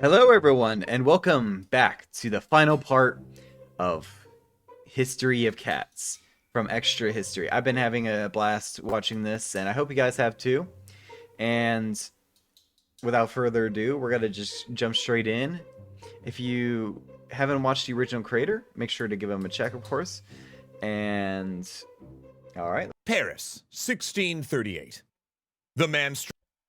Hello, everyone, and welcome back to the final part of History of Cats from Extra History. I've been having a blast watching this, and I hope you guys have too. And without further ado, we're going to just jump straight in. If you haven't watched the original creator, make sure to give him a check, of course. And, alright. Paris, 1638. The man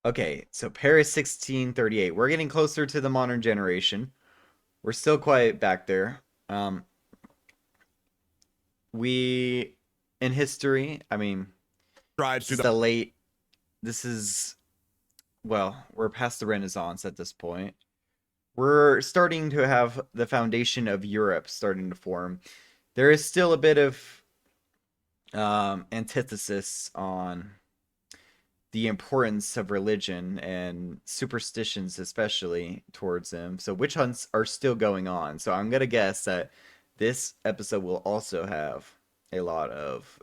Okay, so Paris 1638. We're getting closer to the modern generation. We're still quite back there. We in history, I mean, strides to this is the late. This is well, we're past the Renaissance at this point. We're starting to have the foundation of Europe starting to form. There is still a bit of antithesis on the importance of religion and superstitions, especially towards them. So witch hunts are still going on. So I'm gonna guess that this episode will also have a lot of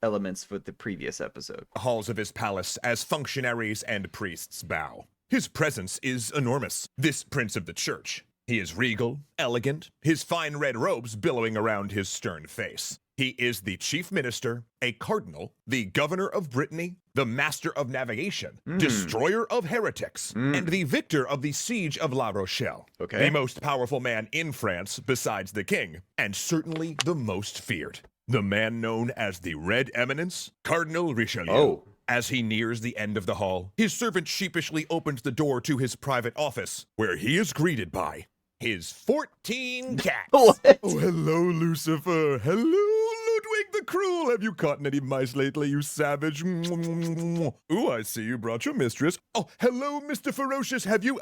elements with the previous episode. halls of his palace as functionaries and priests bow. His presence is enormous, this prince of the church. He is regal, elegant, his fine red robes billowing around his stern face. He is the chief minister, a cardinal, the governor of Brittany, the master of navigation, destroyer of heretics, and the victor of the siege of La Rochelle. Okay. The most powerful man in France besides the king, and certainly the most feared. The man known as the Red Eminence, Cardinal Richelieu. Oh. As he nears the end of the hall, his servant sheepishly opens the door to his private office, where he is greeted by his 14 cats. What? Oh, hello, Lucifer. Hello, Ludwig the Cruel. Have you caught any mice lately, you savage? Ooh, I see you brought your mistress. Oh, hello, Mr. Ferocious. Have you...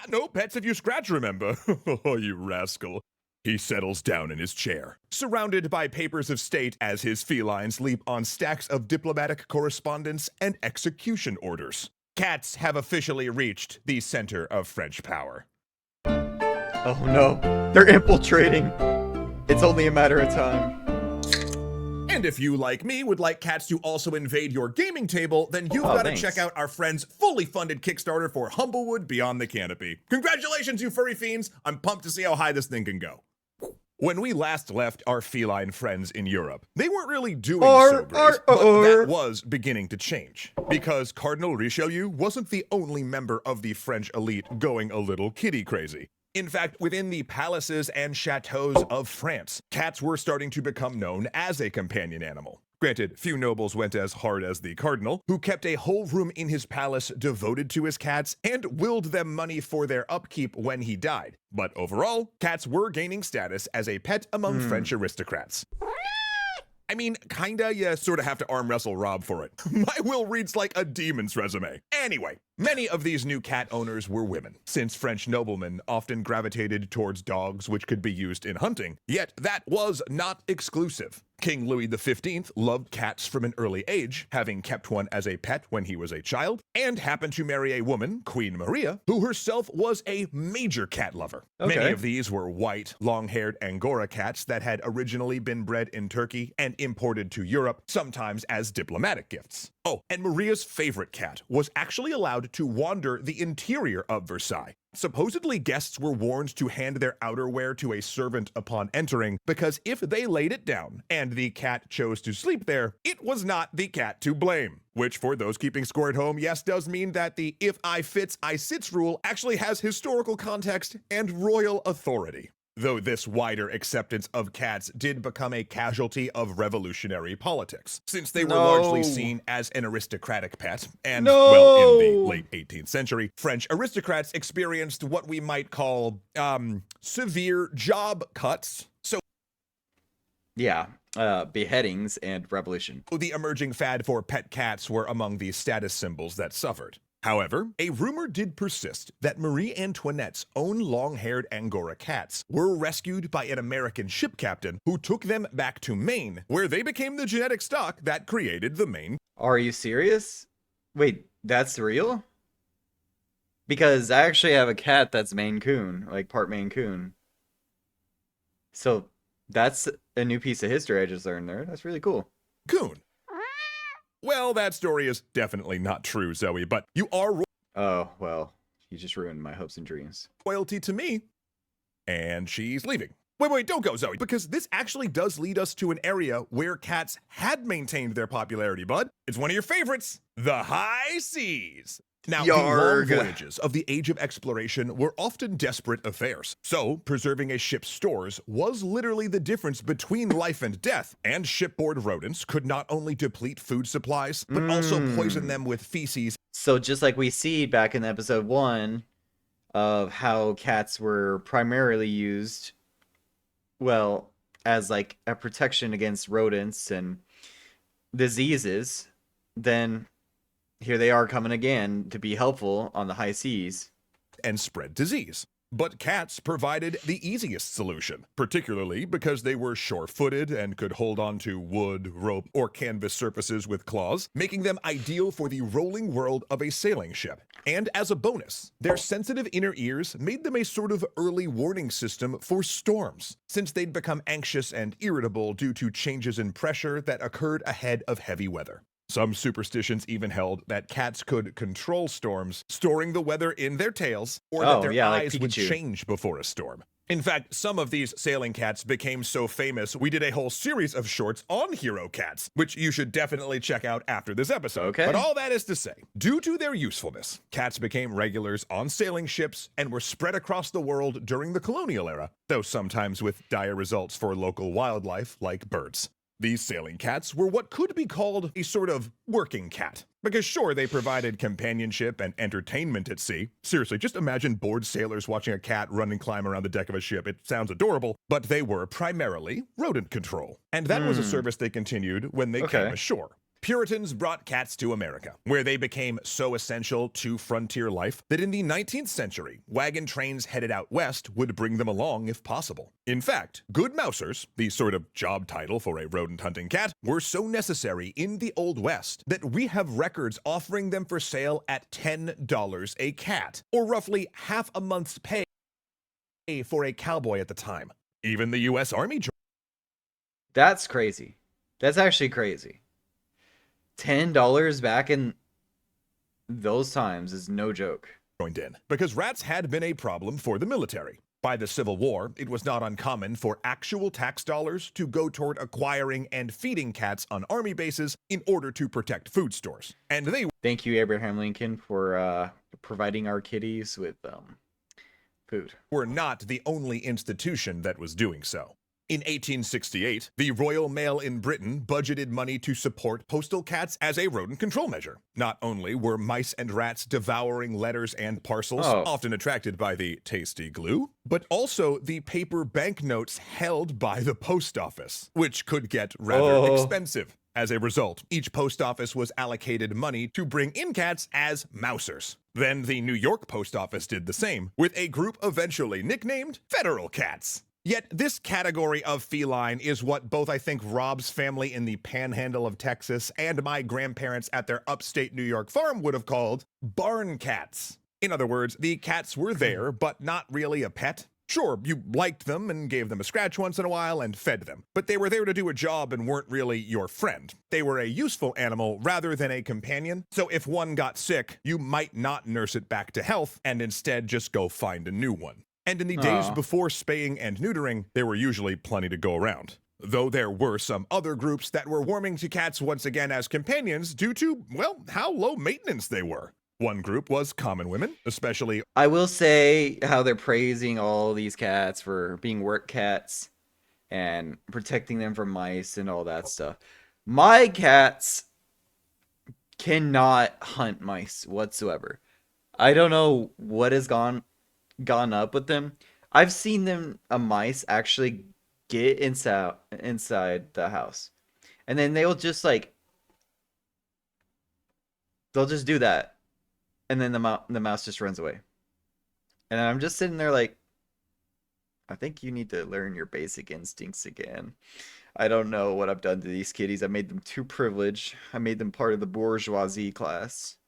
no, pets if you scratch, remember. Oh, you rascal. He settles down in his chair, surrounded by papers of state as his felines leap on stacks of diplomatic correspondence and execution orders. Cats have officially reached the center of French power. Oh no, they're infiltrating. It's only a matter of time. And if you, like me, would like cats to also invade your gaming table, then you've got to thanks. check out our friends' fully funded Kickstarter for Humblewood Beyond the Canopy. Congratulations, you furry fiends! I'm pumped to see how high this thing can go. When we last left our feline friends in Europe, they weren't really doing so great, but that was beginning to change. Because Cardinal Richelieu wasn't the only member of the French elite going a little kitty crazy. In fact, within the palaces and chateaux of France, cats were starting to become known as a companion animal. Granted, few nobles went as hard as the cardinal, who kept a whole room in his palace devoted to his cats and willed them money for their upkeep when he died. But overall, cats were gaining status as a pet among French aristocrats. I mean, kinda, you sorta have to arm wrestle Rob for it. My will reads like a demon's resume. Anyway, many of these new cat owners were women, since French noblemen often gravitated towards dogs which could be used in hunting. Yet that was not exclusive. King Louis XV loved cats from an early age, having kept one as a pet when he was a child, and happened to marry a woman, Queen Maria, who herself was a major cat lover. Okay. Many of these were white, long-haired Angora cats that had originally been bred in Turkey and imported to Europe, sometimes as diplomatic gifts. Oh, and Maria's favorite cat was actually allowed to wander the interior of Versailles. Supposedly, guests were warned to hand their outerwear to a servant upon entering, because if they laid it down and the cat chose to sleep there, it was not the cat to blame. Which, for those keeping score at home, yes, does mean that the if I fits, I sits rule actually has historical context and royal authority. Though this wider acceptance of cats did become a casualty of revolutionary politics, since they were largely seen as an aristocratic pet, and, well, in the late 18th century, French aristocrats experienced what we might call, severe job cuts. So Yeah, beheadings and revolution. the emerging fad for pet cats were among the status symbols that suffered. However, a rumor did persist that Marie Antoinette's own long-haired Angora cats were rescued by an American ship captain who took them back to Maine, where they became the genetic stock that created the Maine. Are you serious? Wait, that's real? Because I actually have a cat that's Maine Coon, like part Maine Coon. So that's a new piece of history I just learned there. That's really cool. Coon. Well, that story is definitely not true, Zoe, but you are Oh, well. He just ruined my hopes and dreams. loyalty to me. And she's leaving. Wait, don't go, Zoe, because this actually does lead us to an area where cats had maintained their popularity, bud. It's one of your favorites, the high seas. Now, Yarg. the long voyages of the Age of Exploration were often desperate affairs. So, preserving a ship's stores was literally the difference between life and death, and shipboard rodents could not only deplete food supplies, but also poison them with feces. So just like we see back in episode 1 of how cats were primarily used, well, as like a protection against rodents and diseases, then here they are coming again to be helpful on the high seas. And spread disease. But cats provided the easiest solution, particularly because they were sure-footed and could hold on to wood, rope, or canvas surfaces with claws, making them ideal for the rolling world of a sailing ship. And as a bonus, their sensitive inner ears made them a sort of early warning system for storms, since they'd become anxious and irritable due to changes in pressure that occurred ahead of heavy weather. Some superstitions even held that cats could control storms, storing the weather in their tails, or that their like eyes would Pikachu. change before a storm. In fact, some of these sailing cats became so famous, we did a whole series of shorts on hero cats, which you should definitely check out after this episode. Okay. But all that is to say, due to their usefulness, cats became regulars on sailing ships and were spread across the world during the colonial era, though sometimes with dire results for local wildlife like birds. These sailing cats were what could be called a sort of working cat. Because sure, they provided companionship and entertainment at sea. Seriously, just imagine bored sailors watching a cat run and climb around the deck of a ship. It sounds adorable, but they were primarily rodent control. And that was a service they continued when they came ashore. Puritans brought cats to America, where they became so essential to frontier life that in the 19th century, wagon trains headed out west would bring them along if possible. In fact, good mousers, the sort of job title for a rodent hunting cat, were so necessary in the Old West that we have records offering them for sale at $10 a cat, or roughly half a month's pay for a cowboy at the time. Even the U.S. Army That's crazy. That's actually crazy. $10 back in those times is no joke. joined in, because rats had been a problem for the military. By the Civil War, it was not uncommon for actual tax dollars to go toward acquiring and feeding cats on army bases in order to protect food stores. And they Thank you, Abraham Lincoln, for providing our kitties with food. were not the only institution that was doing so. In 1868, the Royal Mail in Britain budgeted money to support postal cats as a rodent control measure. Not only were mice and rats devouring letters and parcels, often attracted by the tasty glue, but also the paper banknotes held by the post office, which could get rather expensive. As a result, each post office was allocated money to bring in cats as mousers. Then the New York post office did the same, with a group eventually nicknamed Federal Cats. Yet this category of feline is what both I think Rob's family in the panhandle of Texas and my grandparents at their upstate New York farm would have called barn cats. In other words, the cats were there, but not really a pet. Sure, you liked them and gave them a scratch once in a while and fed them, but they were there to do a job and weren't really your friend. They were a useful animal rather than a companion, so if one got sick, you might not nurse it back to health and instead just go find a new one. And in the days before spaying and neutering, there were usually plenty to go around. Though there were some other groups that were warming to cats once again as companions due to, well, how low maintenance they were. One group was common women, especially I will say how they're praising all these cats for being work cats and protecting them from mice and all that stuff. My cats cannot hunt mice whatsoever. I don't know what has gone up with them. I've seen them mice actually get inside the house. And then they'll just they'll just do that. And then the mouse just runs away. And I'm just sitting there like, I think you need to learn your basic instincts again. I don't know what I've done to these kitties. I made them too privileged. I made them part of the bourgeoisie class.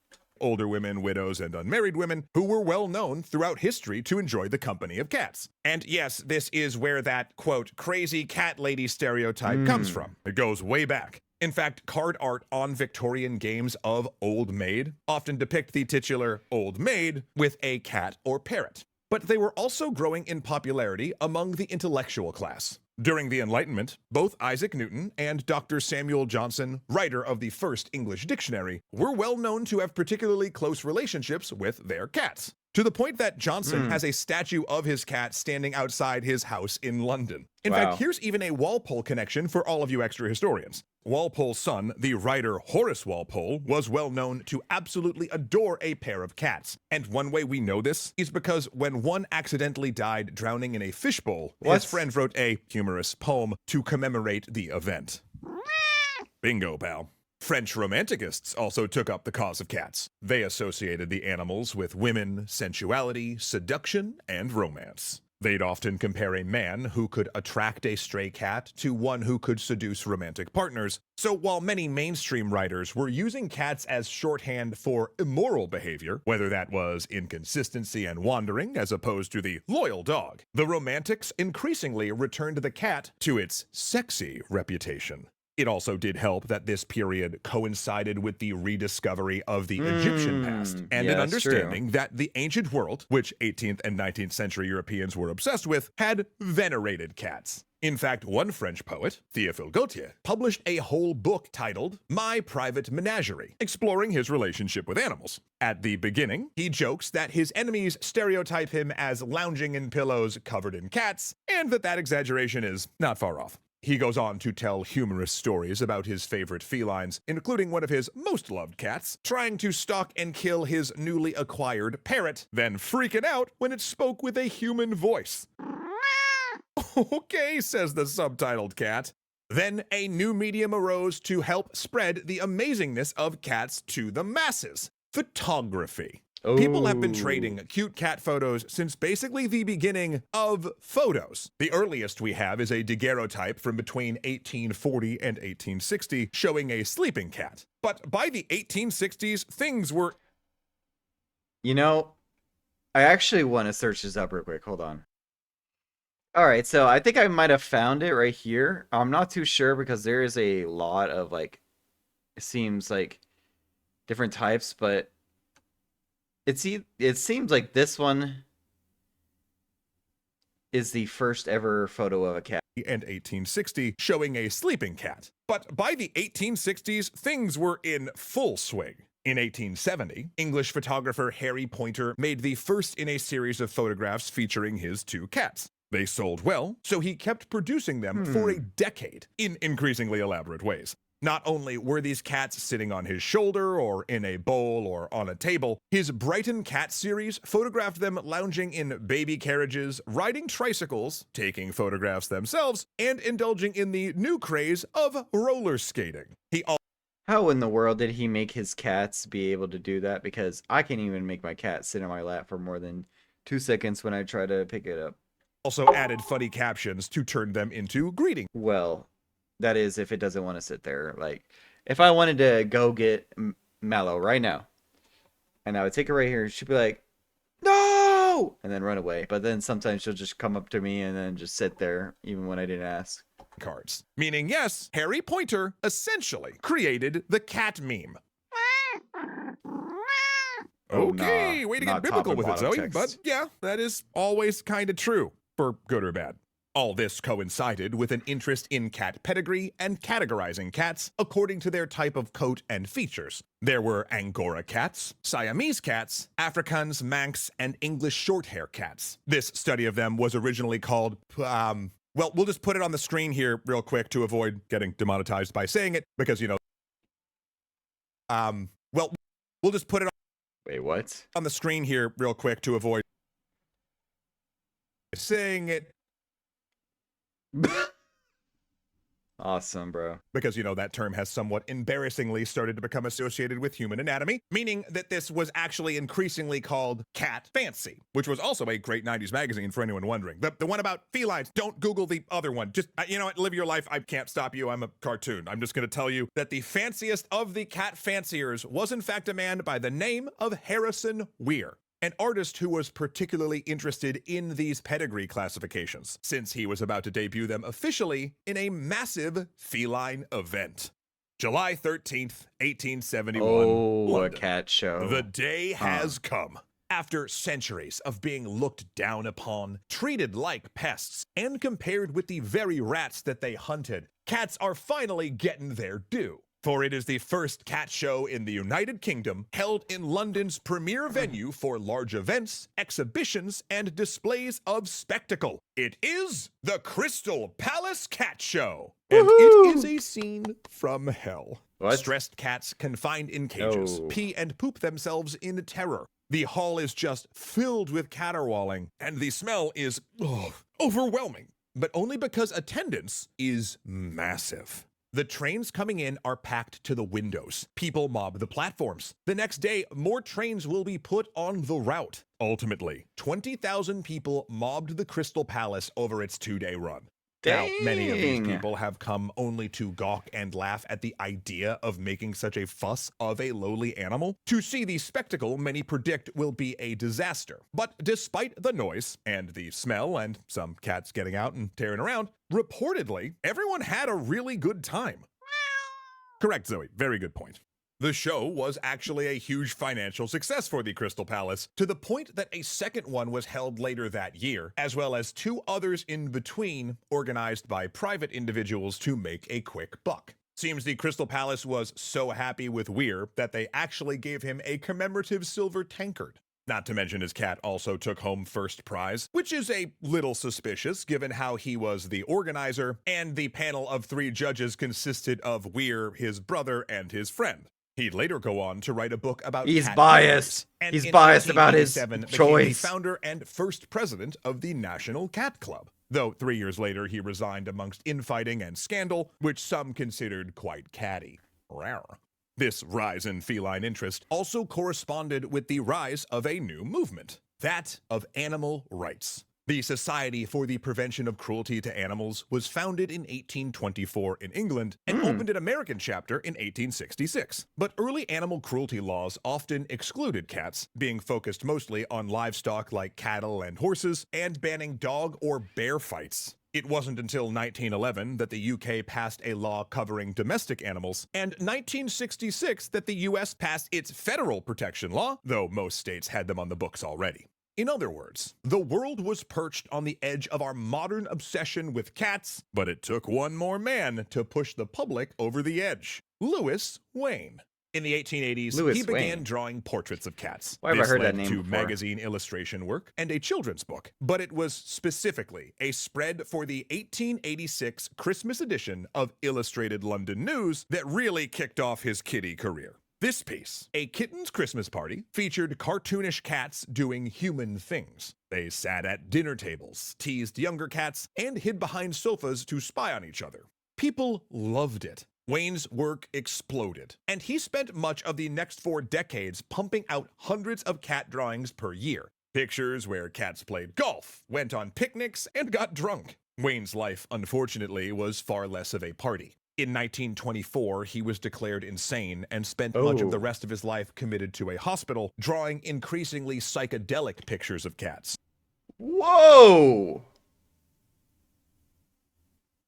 older women, widows, and unmarried women who were well known throughout history to enjoy the company of cats. And yes, this is where that, quote, crazy cat lady stereotype comes from. It goes way back. In fact, card art on Victorian games of Old Maid often depict the titular Old Maid with a cat or parrot. But they were also growing in popularity among the intellectual class. During the Enlightenment, both Isaac Newton and Dr. Samuel Johnson, writer of the first English dictionary, were well known to have particularly close relationships with their cats, to the point that Johnson has a statue of his cat standing outside his house in London. In Wow. fact, here's even a Walpole connection for all of you extra historians. Walpole's son, the writer Horace Walpole, was well known to absolutely adore a pair of cats. And one way we know this is because when one accidentally died drowning in a fishbowl, What? his friend wrote a humorous poem to commemorate the event. Bingo, pal. French romanticists also took up the cause of cats. They associated the animals with women, sensuality, seduction, and romance. They'd often compare a man who could attract a stray cat to one who could seduce romantic partners. So while many mainstream writers were using cats as shorthand for immoral behavior, whether that was inconsistency and wandering as opposed to the loyal dog, the romantics increasingly returned the cat to its sexy reputation. It also did help that this period coincided with the rediscovery of the Egyptian past and yeah, an that's true. understanding that the ancient world, which 18th and 19th century Europeans were obsessed with, had venerated cats. In fact, one French poet, Théophile Gautier, published a whole book titled My Private Menagerie, exploring his relationship with animals. At the beginning, he jokes that his enemies stereotype him as lounging in pillows covered in cats, and that exaggeration is not far off. He goes on to tell humorous stories about his favorite felines, including one of his most loved cats trying to stalk and kill his newly acquired parrot, then freaking out when it spoke with a human voice. Okay, says the subtitled cat. Then a new medium arose to help spread the amazingness of cats to the masses: photography. People have been Ooh. trading cute cat photos since basically the beginning of photos. The earliest we have is a daguerreotype from between 1840 and 1860 showing a sleeping cat. But by the 1860s, things were... You know, I actually want to search this up real quick. Hold on. All right, so I think I might have found it right here. I'm not too sure because there is a lot of like, it seems like different types, but it seems like this one is the first ever photo of a cat. and 1860 showing a sleeping cat. But by the 1860s, things were in full swing. In 1870, English photographer Harry Pointer made the first in a series of photographs featuring his two cats. They sold well, so he kept producing them for a decade in increasingly elaborate ways. Not only were these cats sitting on his shoulder or in a bowl or on a table, his Brighton Cat series photographed them lounging in baby carriages, riding tricycles, taking photographs themselves, and indulging in the new craze of roller skating. He How in the world did he make his cats be able to do that? Because I can't even make my cat sit in my lap for more than 2 seconds when I try to pick it up. also added funny captions to turn them into greetings. Well, that is if it doesn't want to sit there. Like, if I wanted to go get Mallow right now, and I would take her right here, she'd be like, "No!" and then run away. But then sometimes she'll just come up to me and then just sit there, even when I didn't ask. Cards. Meaning, yes, Harry Pointer essentially created the cat meme. Oh, Okay, nah, way to not get biblical top with and it, bottom Zoe. text. But yeah, that is always kind of true, for good or bad. All this coincided with an interest in cat pedigree and categorizing cats according to their type of coat and features. There were Angora cats, Siamese cats, Afrikaans, Manx, and English shorthair cats. This study of them was originally called, well, we'll just put it on the screen here real quick to avoid getting demonetized by saying it, because, you know, well, we'll just put it Wait, what? on the screen here real quick to avoid saying it, Awesome, bro. because, you know, that term has somewhat embarrassingly started to become associated with human anatomy, meaning that this was actually increasingly called Cat Fancy, which was also a great 90s magazine for anyone wondering. The one about felines. Don't Google the other one. Just, you know what, live your life. I can't stop you. I'm a cartoon. I'm just going to tell you that the fanciest of the cat fanciers was in fact a man by the name of Harrison Weir, an artist who was particularly interested in these pedigree classifications, since he was about to debut them officially in a massive feline event. July 13th, 1871. Oh, a London. cat show. The day Huh. has come. After centuries of being looked down upon, treated like pests, and compared with the very rats that they hunted, cats are finally getting their due. For it is the first cat show in the United Kingdom, held in London's premier venue for large events, exhibitions, and displays of spectacle. It is the Crystal Palace Cat Show. And Woohoo! it is a scene from hell. What? Stressed cats confined in cages Oh. pee and poop themselves in terror. The hall is just filled with caterwauling, and the smell is overwhelming. But only because attendance is massive. The trains coming in are packed to the windows. People mob the platforms. The next day, more trains will be put on the route. Ultimately, 20,000 people mobbed the Crystal Palace over its 2-day run. Now, many of these Dang. people have come only to gawk and laugh at the idea of making such a fuss of a lowly animal. To see the spectacle, many predict will be a disaster. But despite the noise and the smell and some cats getting out and tearing around, reportedly, everyone had a really good time. Correct, Zoe. Very good point. The show was actually a huge financial success for the Crystal Palace, to the point that a second one was held later that year, as well as 2 others in between, organized by private individuals to make a quick buck. Seems the Crystal Palace was so happy with Weir that they actually gave him a commemorative silver tankard. Not to mention his cat also took home first prize, which is a little suspicious given how he was the organizer, and the panel of 3 judges consisted of Weir, his brother, and his friend. He'd later go on to write a book about He's cat biased. owners, and He's in biased about his 1987 became choice. the founder and first president of the National Cat Club. Though 3 years later he resigned amongst infighting and scandal, which some considered quite catty. Rawr. This rise in feline interest also corresponded with the rise of a new movement, that of animal rights. The Society for the Prevention of Cruelty to Animals was founded in 1824 in England and opened an American chapter in 1866. But early animal cruelty laws often excluded cats, being focused mostly on livestock like cattle and horses, and banning dog or bear fights. It wasn't until 1911 that the UK passed a law covering domestic animals, and 1966 that the US passed its federal protection law, though most states had them on the books already. In other words, the world was perched on the edge of our modern obsession with cats, but it took one more man to push the public over the edge: Louis Wain. In the 1880s, Louis he began Wain. drawing portraits of cats. Why have I This heard that led name to before? magazine illustration work and a children's book, but it was specifically a spread for the 1886 Christmas edition of Illustrated London News that really kicked off his kitty career. This piece, A Kitten's Christmas Party, featured cartoonish cats doing human things. They sat at dinner tables, teased younger cats, and hid behind sofas to spy on each other. People loved it. Wain's work exploded, and he spent much of the next 4 decades pumping out hundreds of cat drawings per year. Pictures where cats played golf, went on picnics, and got drunk. Wain's life, unfortunately, was far less of a party. In 1924, he was declared insane and spent much of the rest of his life committed to a hospital, drawing increasingly psychedelic pictures of cats. Whoa!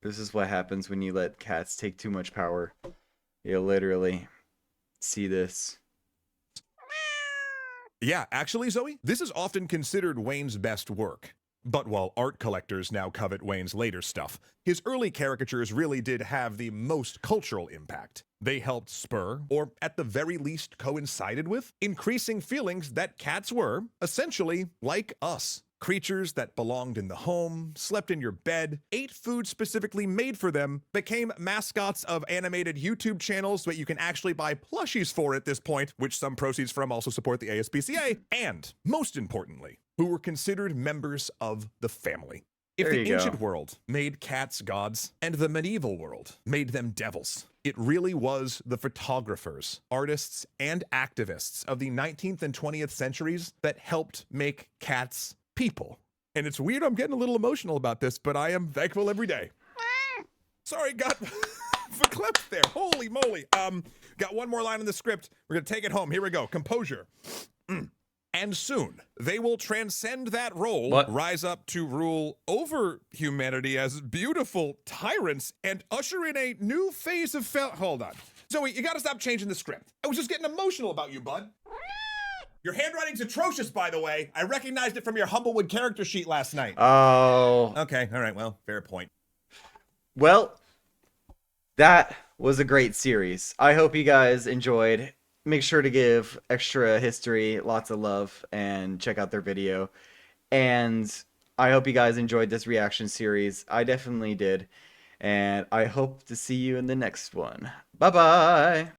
This is what happens when you let cats take too much power. You'll literally see this. Yeah, actually, Zoe, this is often considered Wain's best work. But while art collectors now covet Wain's later stuff, his early caricatures really did have the most cultural impact. They helped spur, or at the very least coincided with, increasing feelings that cats were, essentially, like us. Creatures that belonged in the home, slept in your bed, ate food specifically made for them, became mascots of animated YouTube channels that you can actually buy plushies for at this point, which some proceeds from also support the ASPCA, and, most importantly, who were considered members of the family. If There the you go. ancient world made cats gods, and the medieval world made them devils, it really was the photographers, artists, and activists of the 19th and 20th centuries that helped make cats people. And it's weird I'm getting a little emotional about this, but I am thankful every day. Sorry, got verklempt there. Holy moly. Got one more line in the script. We're gonna take it home. Here we go. Composure. And soon, they will transcend that role, What? rise up to rule over humanity as beautiful tyrants, and usher in a new phase of hold on. Zoe, you gotta stop changing the script. I was just getting emotional about you, bud. Your handwriting's atrocious, by the way. I recognized it from your Humblewood character sheet last night. Oh. Okay, all right, well, fair point. Well, that was a great series. I hope you guys enjoyed. Make sure to give Extra History lots of love and check out their video. And I hope you guys enjoyed this reaction series. I definitely did. And I hope to see you in the next one. Bye-bye.